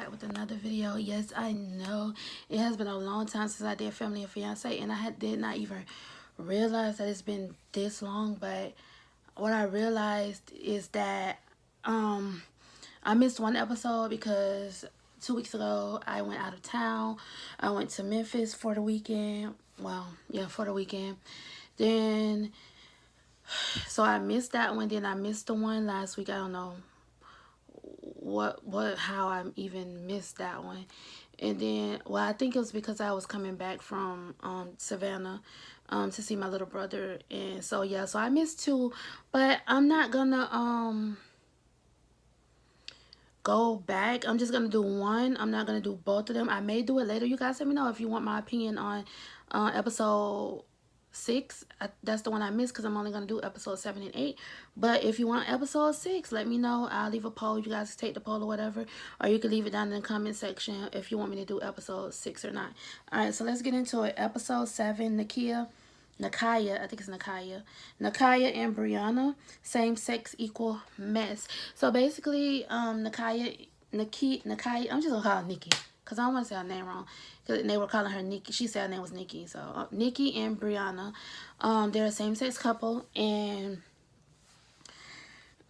back with another video. Yes, I know it has been a long time since I did Family and Fiance, and did not even realize that it's been this long. But what I realized is that I missed one episode because 2 weeks ago I went out of town. I went to Memphis for the weekend. Well, yeah, for the weekend. Then so I missed that one. Then I missed the one last week. I don't know how I even missed that one. And then, well, I think it was because I was coming back from Savannah to see my little brother. And so yeah, so I missed two, but I'm not gonna go back. I'm just gonna do one. I'm not gonna do both of them. I may do it later. You guys let me know if you want my opinion on episode 6. That's the one I missed because I'm only gonna do episode 7 and 8. But if you want episode 6, let me know. I'll leave a poll. You guys take the poll or whatever, or you can leave it down in the comment section if you want me to do episode 6 or not. All right, so let's get into it. Episode 7, Nikkiya, I think it's Nikkiya and Brianna, same sex equal mess. So basically, Nikkiya, I'm just gonna call her Nikki because I don't want to say her name wrong. Because they were calling her Nikki. She said her name was Nikki. So Nikki and Brianna, they're a same sex couple, and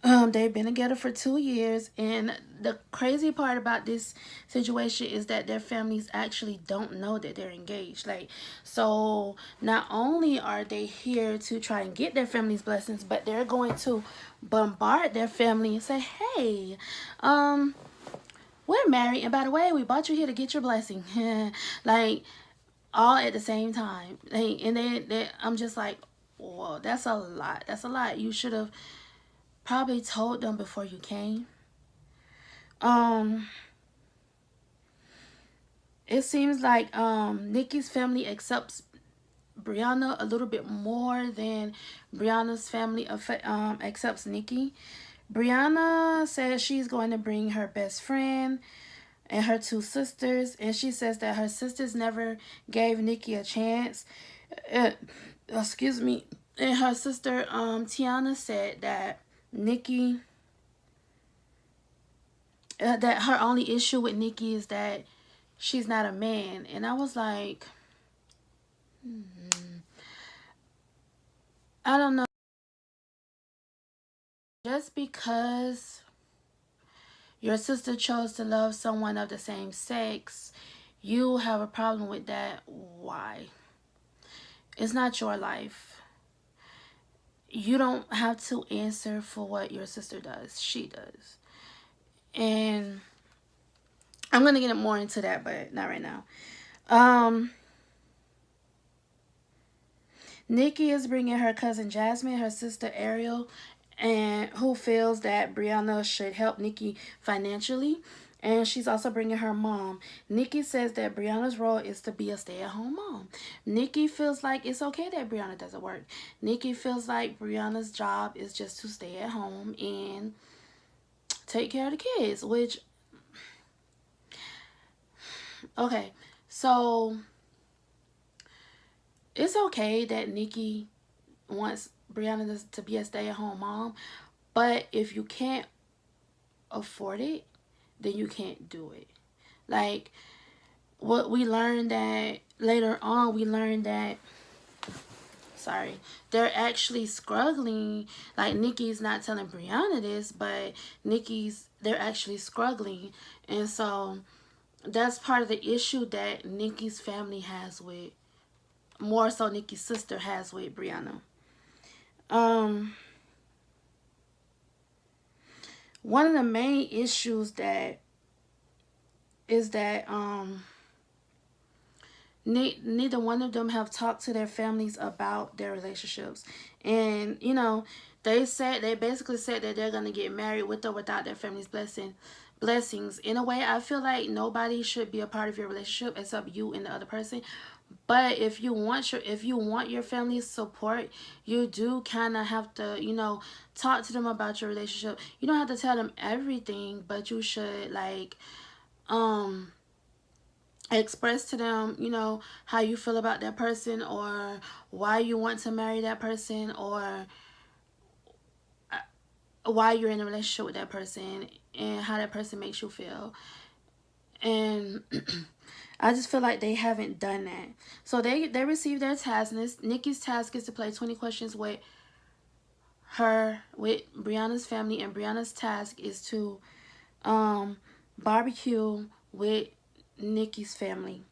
they've been together for 2 years, and the crazy part about this situation is that their families actually don't know that they're engaged. Like, so not only are they here to try and get their family's blessings, but they're going to bombard their family and say, hey, we're married, and by the way, we brought you here to get your blessing. Like, all at the same time. And then I'm just like, whoa, that's a lot. That's a lot. You should have probably told them before you came. It seems like Nikki's family accepts Brianna a little bit more than Brianna's family accepts Nikki. Brianna says she's going to bring her best friend and her 2 sisters, and she says that her sisters never gave Nikki a chance. Excuse me. And her sister Tiana said that Nikki that her only issue with Nikki is that she's not a man. And I was like, I don't know. Just because your sister chose to love someone of the same sex, you have a problem with that. Why? It's not your life. You don't have to answer for what your sister does. She does. And I'm going to get more into that, but not right now. Nikki is bringing her cousin Jasmine, her sister Ariel, and who feels that Brianna should help Nikki financially. And she's also bringing her mom. Nikki says that Brianna's role is to be a stay-at-home mom. Nikki feels like it's okay that Brianna doesn't work. Nikki feels like Brianna's job is just to stay at home and take care of the kids, which, okay, so it's okay that Nikki wants Brianna to be a stay-at-home mom, but if you can't afford it, then you can't do it. Like, what we learned that later on, sorry, they're actually struggling. Like, Nikki's not telling Brianna this, but they're actually struggling. And so that's part of the issue that Nikki's family has with, more so Nikki's sister has with Brianna. One of the main issues that is that neither one of them have talked to their families about their relationships. And you know, they basically said that they're gonna get married with or without their family's blessings. In a way, I feel like nobody should be a part of your relationship except you and the other person. But if you want your family's support, you do kind of have to, you know, talk to them about your relationship. You don't have to tell them everything, but you should, like, express to them, you know, how you feel about that person, or why you want to marry that person, or why you're in a relationship with that person, and how that person makes you feel. And I just feel like they haven't done that. So they received their task. Nikki's task is to play 20 questions with Brianna's family, and Brianna's task is to barbecue with Nikki's family.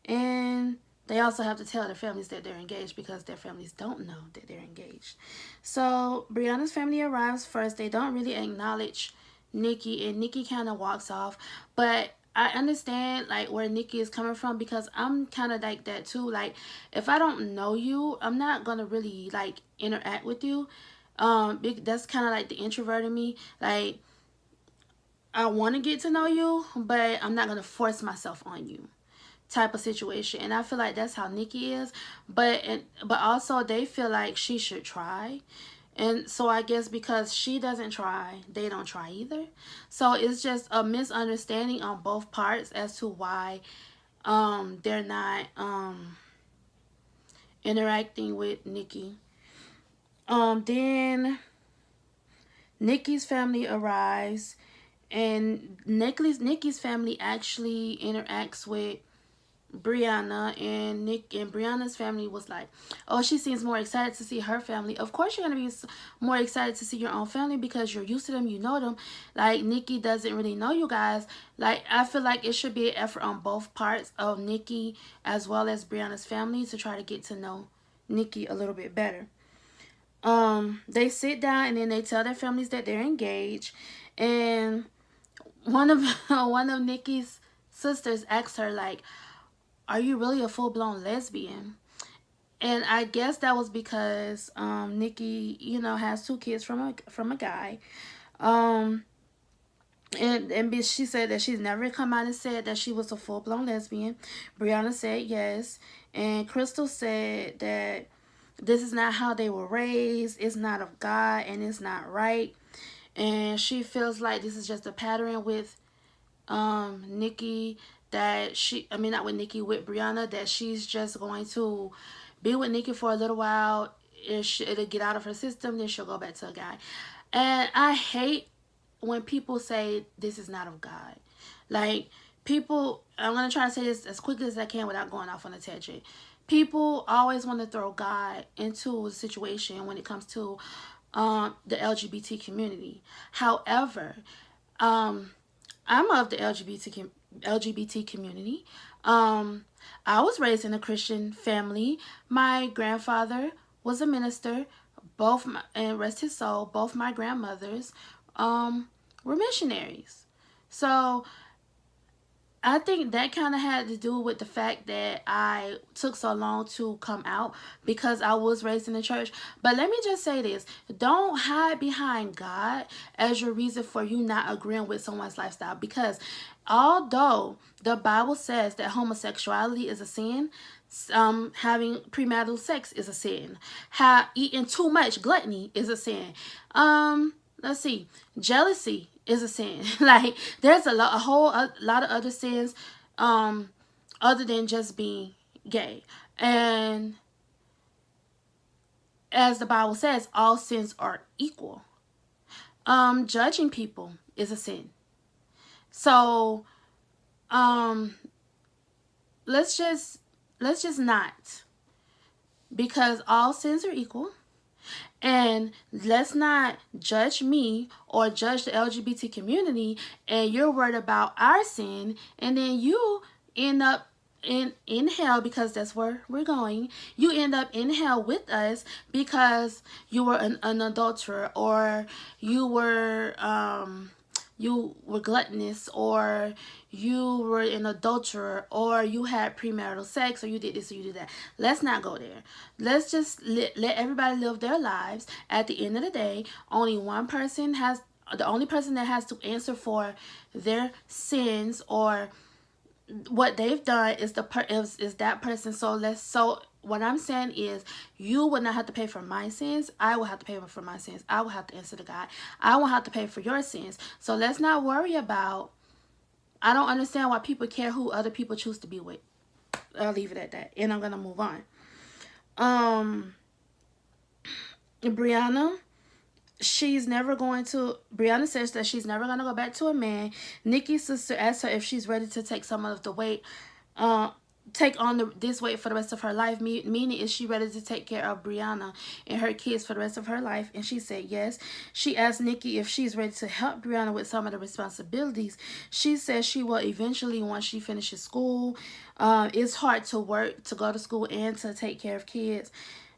And they also have to tell their families that they're engaged, because their families don't know that they're engaged. So Brianna's family arrives first. They don't really acknowledge Nikki, and Nikki kind of walks off. But I understand like where Nikki is coming from, because I'm kind of like that too. Like, if I don't know you, I'm not gonna really like interact with you. That's kind of like the introvert in me. Like, I want to get to know you, but I'm not gonna force myself on you, type of situation. And I feel like that's how Nikki is. But also they feel like she should try. And so I guess because she doesn't try, they don't try either. So it's just a misunderstanding on both parts as to why they're not interacting with Nikki. Then Nikki's family arrives, and Nikki's family actually interacts with Brianna, and Brianna's family was like, oh, she seems more excited to see her family. Of course you're going to be more excited to see your own family, because you're used to them, you know them. Like, Nikki doesn't really know you guys. Like, I feel like it should be an effort on both parts of Nikki as well as Brianna's family to try to get to know Nikki a little bit better. They sit down, and then they tell their families that they're engaged. And one of one of Nikki's sisters asks her, like, are you really a full-blown lesbian? And I guess that was because Nikki, has 2 kids from a guy. And she said that she's never come out and said that she was a full-blown lesbian. Brianna said yes. And Crystal said that this is not how they were raised. It's not of God, and it's not right. And she feels like this is just a pattern with Nikki, that not with Nikki, with Brianna, that she's just going to be with Nikki for a little while. It'll get out of her system, then she'll go back to a guy. And I hate when people say this is not of God. Like, people, I'm going to try to say this as quickly as I can without going off on a tangent. People always want to throw God into a situation when it comes to the LGBT community. However, I'm of the LGBT community. I was raised in a Christian family. My grandfather was a minister. And rest his soul, both my grandmothers were missionaries. So I think that kind of had to do with the fact that I took so long to come out, because I was raised in the church. But let me just say this. Don't hide behind God as your reason for you not agreeing with someone's lifestyle. Because although the Bible says that homosexuality is a sin, having premarital sex is a sin. Eating too much, gluttony, is a sin. Let's see, jealousy is a sin. Like, there's a whole lot of other sins other than just being gay. And as the Bible says, all sins are equal. Judging people is a sin. So let's just not, because all sins are equal. And let's not judge me or judge the LGBT community, and you're worried about our sin, and then you end up in hell, because that's where we're going. You end up in hell with us because you were an adulterer, or you were gluttonous, or you were an adulterer, or you had premarital sex, or you did this or you did that. Let's not go there. Let's just let everybody live their lives. At the end of the day, the only person that has to answer for their sins or what they've done is that person. So what I'm saying is, you would not have to pay for my sins. I will have to pay for my sins. I will have to answer to God. I will have to pay for your sins. So let's not worry about. I don't understand why people care who other people choose to be with. I'll leave it at that, and I'm gonna move on. Brianna she's never going to, Brianna says that she's never going to go back to a man. Nikki's sister asked her if she's ready to take some of the weight, uh, take on this weight for the rest of her life, meaning is she ready to take care of Brianna and her kids for the rest of her life? And she said yes. She asked Nikki if she's ready to help Brianna with some of the responsibilities. She says she will eventually once she finishes school. It's hard to work, to go to school, and to take care of kids.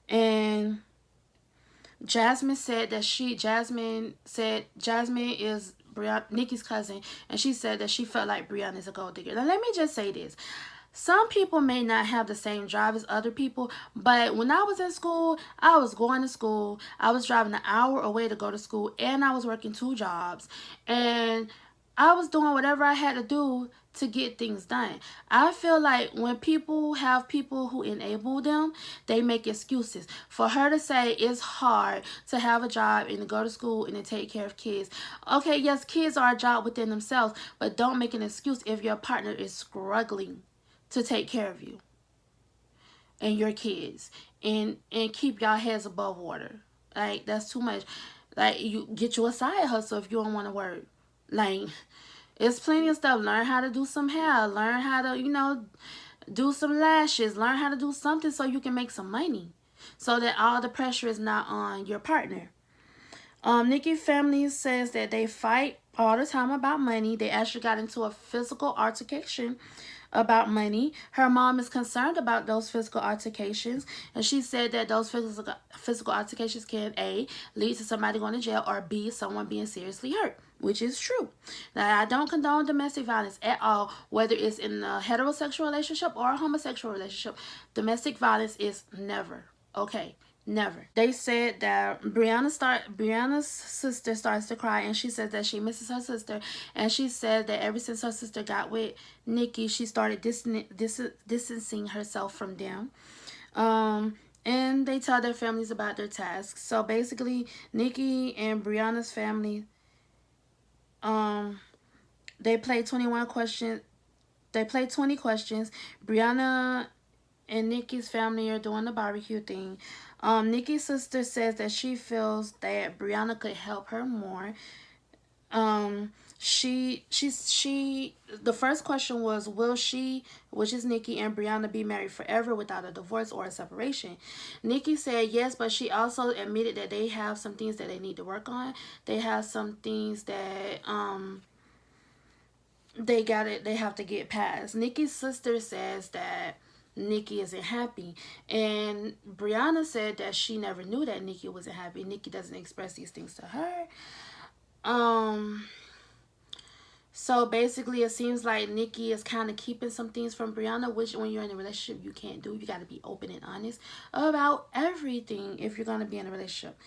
And Jasmine said that Jasmine is Nikki's cousin, and she said that she felt like Brianna is a gold digger. Now let me just say this. Some people may not have the same drive as other people, but when I was in school, I was going to school. I was driving an hour away to go to school, and I was working 2 jobs. And I was doing whatever I had to do to get things done. I feel like when people have people who enable them, they make excuses. For her to say it's hard to have a job and to go to school and to take care of kids. Okay, yes, kids are a job within themselves, but don't make an excuse if your partner is struggling to take care of you and your kids and keep y'all heads above water. Like, that's too much. Like, you get you a side hustle if you don't want to work. Like, it's plenty of stuff. Learn how to do some hair. Learn how to, do some lashes. Learn how to do something so you can make some money, so that all the pressure is not on your partner. Nikki family says that they fight all the time about money. They actually got into a physical altercation about money. Her mom is concerned about those physical altercations, and she said that those physical altercations can A, lead to somebody going to jail, or B, someone being seriously hurt, which is true. Now, I don't condone domestic violence at all, whether it's in a heterosexual relationship or a homosexual relationship. Domestic violence is never okay. Never. They said that Brianna's sister starts to cry, and she says that she misses her sister, and she said that ever since her sister got with Nikki, she started distancing herself from them. And they tell their families about their tasks. So basically, Nikki and Brianna's family, they play 21 questions. They play 20 questions. Brianna and Nikki's family are doing the barbecue thing. Nikki's sister says that she feels that Brianna could help her more. The first question was, will she, which is Nikki, and Brianna be married forever without a divorce or a separation? Nikki said yes, but she also admitted that they have some things that they need to work on. They have some things that they have to get past. Nikki's sister says that Nikki isn't happy, and Brianna said that she never knew that Nikki wasn't happy. Nikki doesn't express these things to her. So basically, it seems like Nikki is kind of keeping some things from Brianna, which when you're in a relationship, you can't do. You got to be open and honest about everything if you're going to be in a relationship.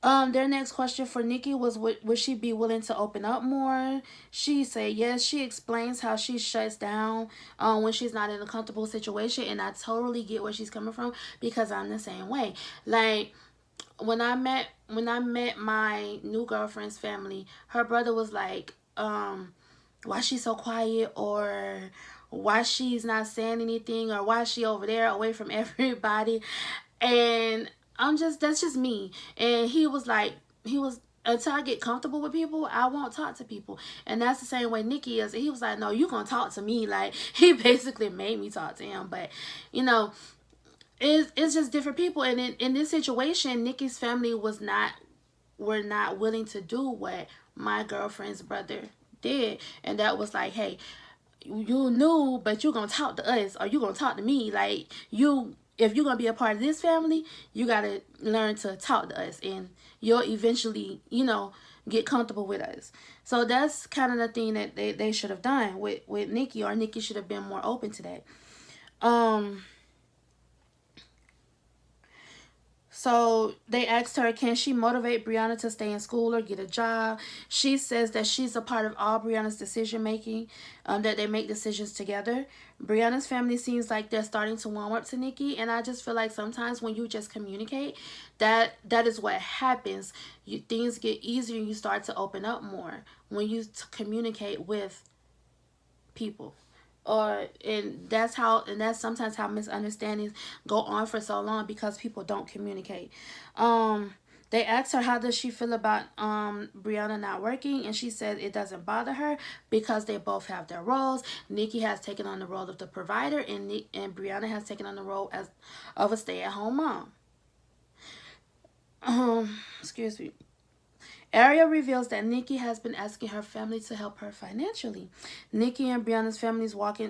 Their next question for Nikki was, would she be willing to open up more? She said yes. She explains how she shuts down when she's not in a comfortable situation, and I totally get where she's coming from, because I'm the same way. Like, when I met my new girlfriend's family, her brother was like, why she's so quiet, or why she's not saying anything, or why she over there away from everybody. And that's just me. And he was like, until I get comfortable with people, I won't talk to people. And that's the same way Nikki is. And he was like, no, you gonna talk to me. Like, he basically made me talk to him. But it's just different people. And in this situation, Nikki's family were not willing to do what my girlfriend's brother did. And that was like, hey, you knew, but you gonna talk to us, or you gonna talk to me. Like, if you're going to be a part of this family, you got to learn to talk to us, and you'll eventually, get comfortable with us. So that's kind of the thing that they should have done with Nikki, or Nikki should have been more open to that. So they asked her, can she motivate Brianna to stay in school or get a job? She says that she's a part of all Brianna's decision making, that they make decisions together. Brianna's family seems like they're starting to warm up to Nikki, and I just feel like sometimes when you just communicate, that is what happens. Things get easier, and you start to open up more when you communicate with people. And that's sometimes how misunderstandings go on for so long, because people don't communicate. They asked her how does she feel about Brianna not working, and she said it doesn't bother her because they both have their roles. Nikki has taken on the role of the provider, and Brianna has taken on the role as of a stay-at-home mom. Excuse me. Ariel reveals that Nikki has been asking her family to help her financially. Nikki and Brianna's family walk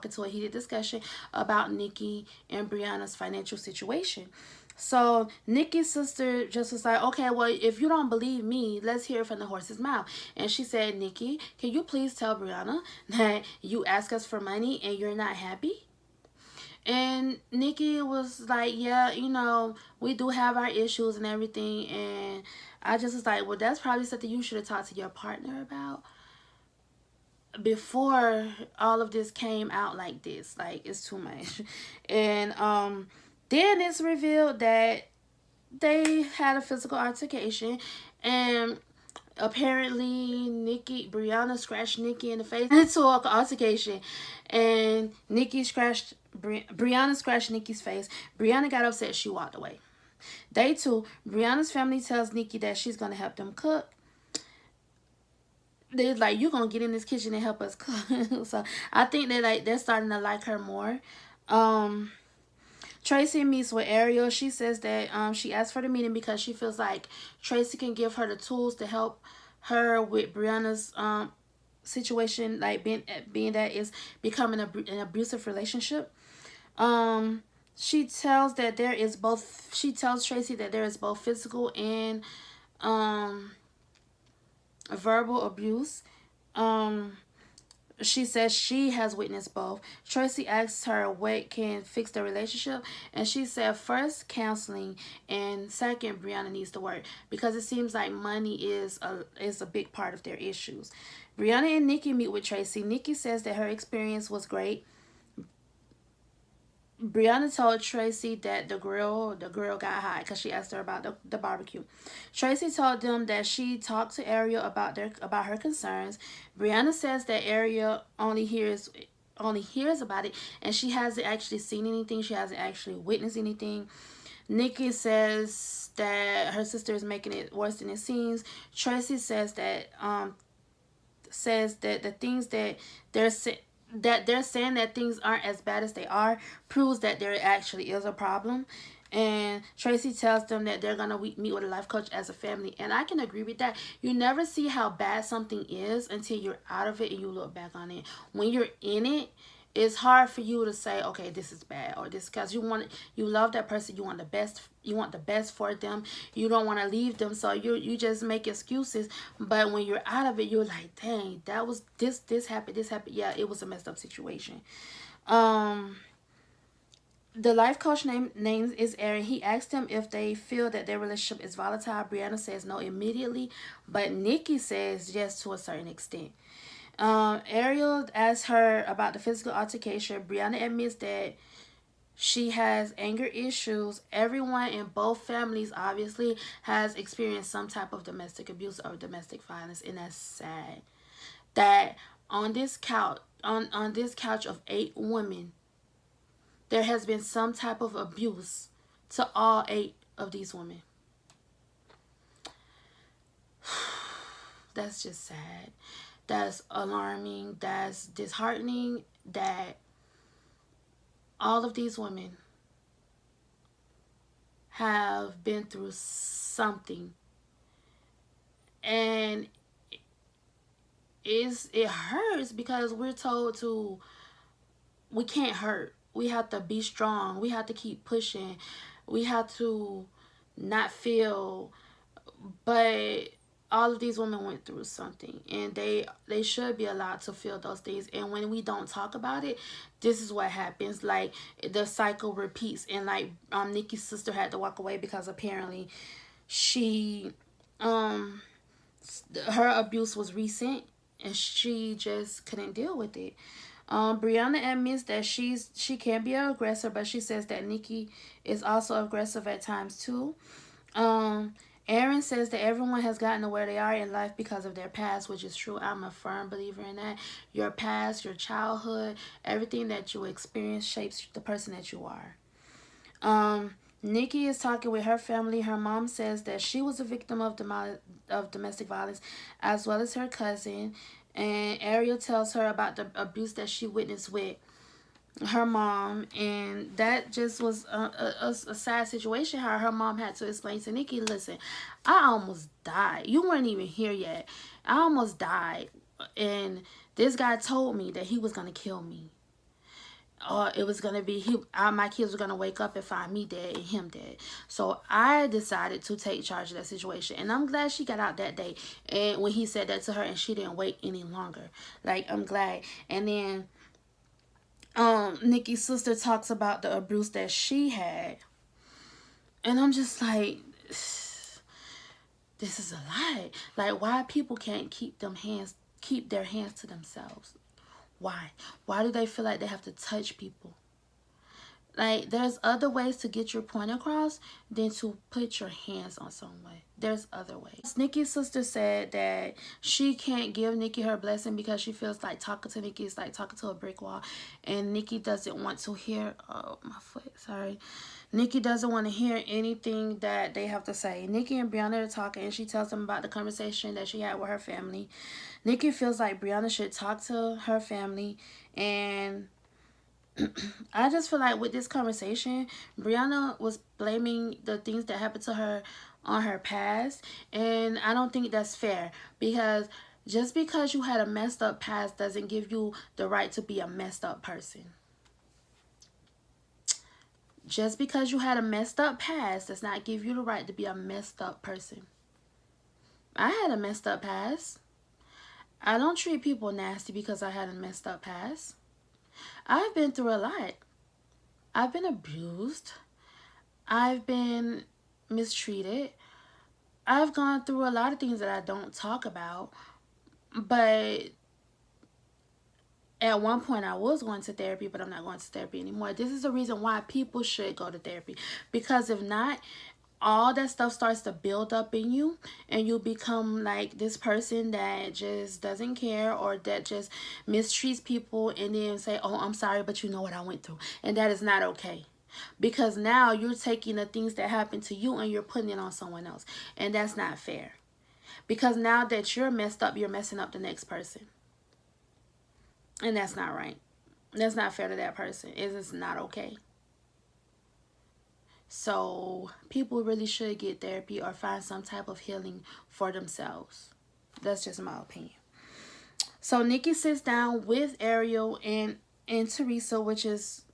into a heated discussion about Nikki and Brianna's financial situation. So Nikki's sister just was like, okay, well, if you don't believe me, let's hear it from the horse's mouth. And she said, Nikki, can you please tell Brianna that you ask us for money and you're not happy? And Nikki was like, yeah, we do have our issues and everything. And I just was like, well, that's probably something you should have talked to your partner about before all of this came out like this. Like, it's too much. And then it's revealed that they had a physical altercation. And apparently Brianna scratched Nikki in the face into an altercation, and Brianna scratched Nikki's face. Brianna got upset. She walked away. Day 2, Brianna's family tells Nikki that she's gonna help them cook. They're like, you gonna get in this kitchen and help us cook. So I think they're starting to like her more. Tracy meets with Ariel. She says that she asked for the meeting because she feels like Tracy can give her the tools to help her with Brianna's situation, like being that is becoming an abusive relationship. She tells Tracy that there is both physical and verbal abuse. She says she has witnessed both. Tracy asks her what can fix the relationship, and she said first counseling, and second Brianna needs to work because it seems like money is a big part of their issues. Brianna and Nikki meet with Tracy. Nikki says that her experience was great. Brianna told Tracy that the girl got high because she asked her about the barbecue. Tracy told them that she talked to Ariel about her concerns. Brianna says that Ariel only hears about it, and she hasn't actually seen anything. She hasn't actually witnessed anything. Nikki says that her sister is making it worse than it seems. Tracy says that the things that they're saying that things aren't as bad as they are proves that there actually is a problem. And Tracy tells them that they're gonna meet with a life coach as a family, and I can agree with that. You never see how bad something is until you're out of it and you look back on it. When you're in it, it's hard for you to say, okay, this is bad, or this, because you love that person, you want the best for them, you don't want to leave them, so you just make excuses. But when you're out of it, you're like, dang, that was this happened. Yeah, it was a messed up situation. The life coach name is Aaron. He asked them if they feel that their relationship is volatile. Brianna says no immediately, but Nikki says yes to a certain extent. Ariel asks her about the physical altercation. Brianna admits that she has anger issues. Everyone in both families obviously has experienced some type of domestic abuse or domestic violence, and that's sad. That on this couch of 8 women, there has been some type of abuse to all 8 of these women. That's just sad. That's alarming. That's disheartening that all of these women have been through something. And it hurts because we're told we can't hurt. We have to be strong. We have to keep pushing. We have to not feel. But all of these women went through something, and they should be allowed to feel those things. And when we don't talk about it, this is what happens. Like, the cycle repeats. And like Nikki's sister had to walk away because apparently she her abuse was recent and she just couldn't deal with it. Brianna admits that she can be an aggressor, but she says that Nikki is also aggressive at times too. Aaron says that everyone has gotten to where they are in life because of their past, which is true. I'm a firm believer in that. Your past, your childhood, everything that you experience shapes the person that you are. Nikki is talking with her family. Her mom says that she was a victim of domestic violence, as well as her cousin. And Ariel tells her about the abuse that she witnessed with her mom, and that just was a sad situation. How her mom had to explain to Nikki, listen, I almost died. You weren't even here yet. I almost died, and this guy told me that he was gonna kill me. Or it was gonna be my kids were gonna wake up and find me dead and him dead. So I decided to take charge of that situation, and I'm glad she got out that day. And when he said that to her, and she didn't wait any longer, like, I'm glad. And then Nikki's sister talks about the abuse that she had, and I'm just like, this is a lie. Like, why people can't keep their hands to themselves? Why do they feel like they have to touch people? Like, there's other ways to get your point across than to put your hands on someone. There's other ways. Nikki's sister said that she can't give Nikki her blessing because she feels like talking to Nikki is like talking to a brick wall. And Nikki doesn't want to hear, oh, my foot, sorry. Nikki doesn't want to hear anything that they have to say. Nikki and Brianna are talking, and she tells them about the conversation that she had with her family. Nikki feels like Brianna should talk to her family, and I just feel like with this conversation, Brianna was blaming the things that happened to her on her past, and I don't think that's fair, because just because you had a messed up past doesn't give you the right to be a messed up person. Just because you had a messed up past does not give you the right to be a messed up person. I had a messed up past. I don't treat people nasty because I had a messed up past. I've been through a lot. I've been abused. I've been mistreated. I've gone through a lot of things that I don't talk about. But at one point I was going to therapy, but I'm not going to therapy anymore. This is the reason why people should go to therapy. Because if not, all that stuff starts to build up in you, and you become like this person that just doesn't care, or that just mistreats people, and then say, oh, I'm sorry, but you know what I went through. And that is not okay, because now you're taking the things that happened to you and you're putting it on someone else, and that's not fair. Because now that you're messed up, you're messing up the next person, and that's not right. That's not fair to that person. It's not okay. So people really should get therapy or find some type of healing for themselves. That's just my opinion. So Nikki sits down with Ariel and Teresa, which is,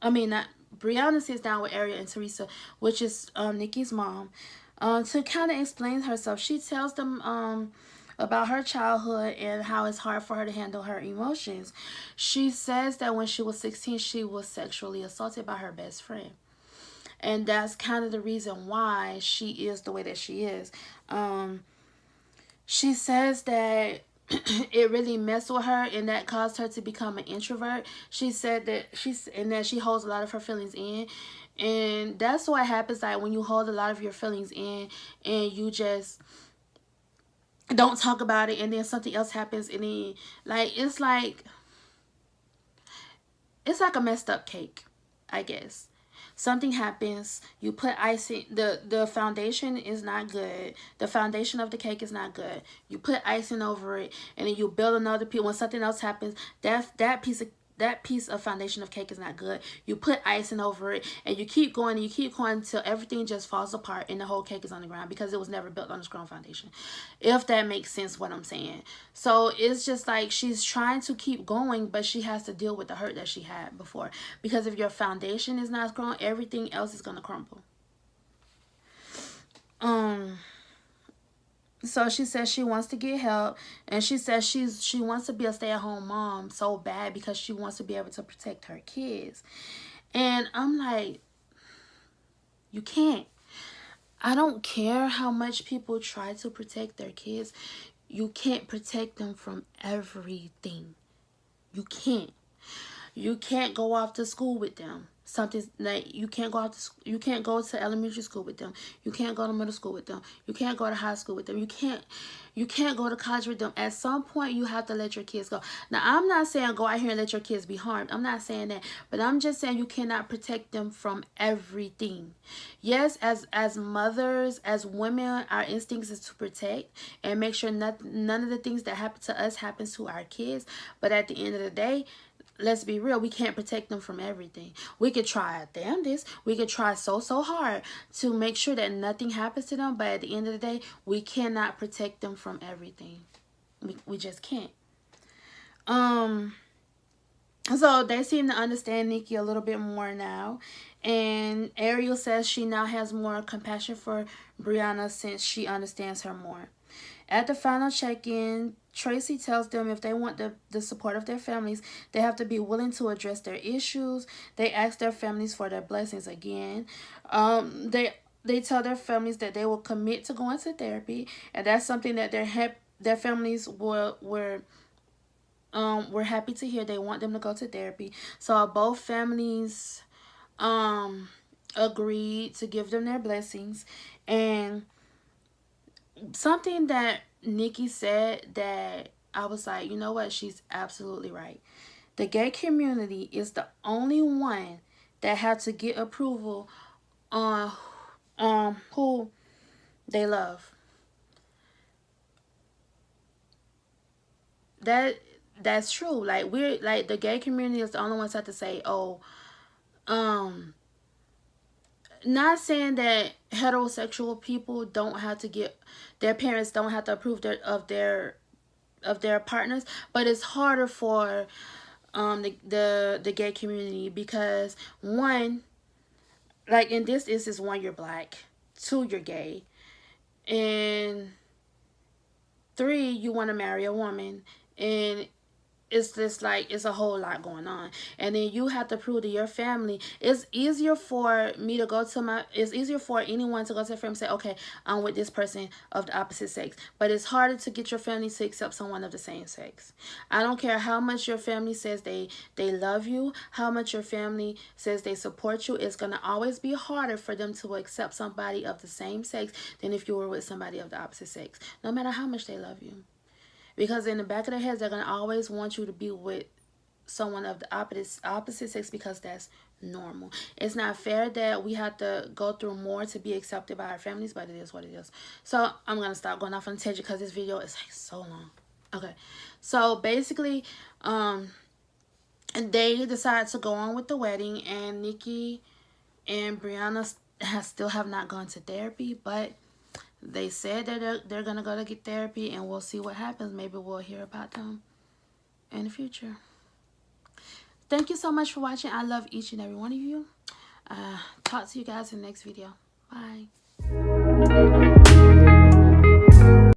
Brianna sits down with Ariel and Teresa, which is Nikki's mom, to kind of explain herself. She tells them about her childhood and how it's hard for her to handle her emotions. She says that when she was 16, she was sexually assaulted by her best friend. And that's kind of the reason why she is the way that she is. She says that it really messed with her, and that caused her to become an introvert. She said that she holds a lot of her feelings in. And that's what happens, like, when you hold a lot of your feelings in and you just don't talk about it, and then something else happens, and then, like, it's like a messed up cake, I guess. Something happens, you put icing, the foundation is not good. The foundation of the cake is not good. You put icing over it, and then you build another piece. When something else happens, that piece of foundation of cake is not good. You put icing over it, and you keep going until everything just falls apart and the whole cake is on the ground, because it was never built on a strong foundation. If that makes sense what I'm saying. So it's just like she's trying to keep going, but she has to deal with the hurt that she had before. Because if your foundation is not strong, everything else is going to crumble. So she says she wants to get help, and she says she wants to be a stay-at-home mom so bad because she wants to be able to protect her kids. And I'm like, you can't. I don't care how much people try to protect their kids. You can't protect them from everything. You can't. You can't go off to school with them. something like you can't go out to you can't go to elementary school with them, you can't go to middle school with them, you can't go to high school with them, you can't go to college with them. At some point you have to let your kids go. Now I'm not saying go out here and let your kids be harmed, I'm not saying that, but I'm just saying you cannot protect them from everything. Yes, as mothers, as women, our instincts is to protect and make sure none of the things that happen to us happens to our kids. But at the end of the day, let's be real, we can't protect them from everything. We could try our damnedest, we could try so hard to make sure that nothing happens to them, but at the end of the day, we cannot protect them from everything. We just can't. So they seem to understand Nikki a little bit more now, and Ariel says she now has more compassion for Brianna since she understands her more. At the final check-in, Tracy tells them if they want the support of their families, they have to be willing to address their issues. They ask their families for their blessings again. They tell their families that they will commit to going to therapy, and that's something that their families were happy to hear. They want them to go to therapy. So both families agreed to give them their blessings. And something that Nikki said that I was like, you know what, she's absolutely right. The gay community is the only one that had to get approval on who they love. That's true. Like, we're like, the gay community is the only ones that have to say, oh, not saying that heterosexual people don't have to get, their parents don't have to approve of their partners, but it's harder for the gay community because, one, like in this instance, one, you're black, two, you're gay, and three, you want to marry a woman, and it's just like, it's a whole lot going on. And then you have to prove to your family. It's easier for me to go to it's easier for anyone to go to their family and say, okay, I'm with this person of the opposite sex. But it's harder to get your family to accept someone of the same sex. I don't care how much your family says they love you, how much your family says they support you. It's going to always be harder for them to accept somebody of the same sex than if you were with somebody of the opposite sex, no matter how much they love you. Because in the back of their heads, they're going to always want you to be with someone of the opposite sex because that's normal. It's not fair that we have to go through more to be accepted by our families, but it is what it is. So I'm going to stop going off on a tangent because this video is like so long. Okay. So basically, they decided to go on with the wedding, and Nikki and Brianna still have not gone to therapy, but they said that they're going to go to get therapy, and we'll see what happens. Maybe we'll hear about them in the future. Thank you so much for watching. I love each and every one of you. Talk to you guys in the next video. Bye.